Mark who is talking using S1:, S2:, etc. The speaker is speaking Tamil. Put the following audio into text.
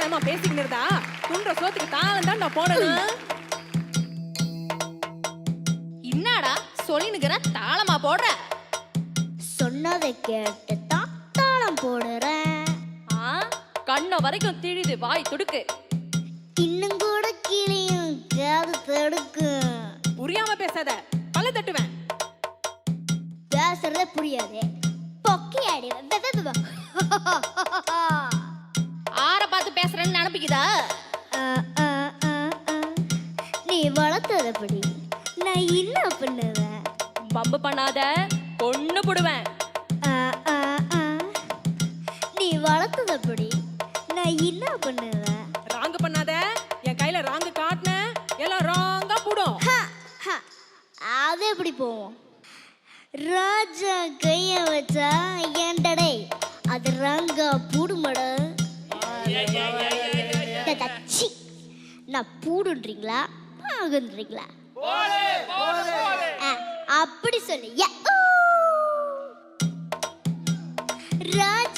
S1: தேவையில்லாம பேசிக்கிட்டு இருந்தா துன்ற சோத்துக்கு தாளம் தான் நான் போடணும்.
S2: என்னடா சொல்லினுக்கிற தாளமா போடுற?
S3: சொன்னதை கேட்டு தான் தாளம் போடுறேன்.
S2: கண்ண வரைக்கும் திழிது வாய் துடுக்கு.
S3: இன்னும் கூட கிளியும் காது தடுக்கு.
S1: புரியாம பேசாத, பல்ல தட்டுவேன்.
S3: பேசுறதே புரியாது, பொக்கி ஆடிவேன்.
S2: ஆற பார்த்து பேசுறேன்னு நினைப்பிக்குதா?
S3: நீ வளர்த்ததப்படி நான் என்ன பண்ணுவேன்?
S2: பம்பு பண்ணாத, பொண்ணு போடுவேன்.
S3: நீ வளர்த்ததப்படி நான் என்ன பண்ணுவேன்?
S1: ராங்கு பண்ணாத, என் கையில ராங்கு காட்டின எல்லாம் ராங்கா போடும்.
S3: அது எப்படி போவோம்? ராஜா கைய வச்சா ஏண்டடே அது ராங்கா பூடுமட. நான் பூடுன்றீங்களா பாகுன்றீங்களா? அப்படி சொல்லு. ராஜா